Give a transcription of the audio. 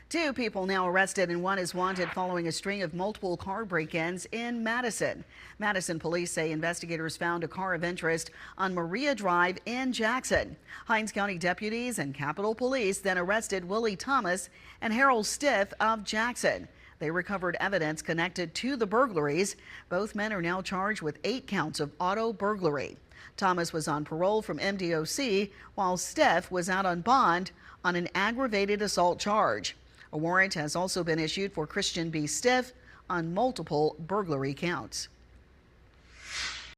Two people now arrested and one is wanted following a string of multiple car break-ins in Madison. Madison police say investigators found a car of interest on Maria Drive in Jackson. Hinds County deputies and Capitol Police then arrested Willie Thomas and Harold Stiff of Jackson. They recovered evidence connected to the burglaries. Both men are now charged with 8 counts of auto burglary. Thomas was on parole from MDOC, while Stiff was out on bond on an aggravated assault charge. A warrant has also been issued for Christian B. Stiff on multiple burglary counts.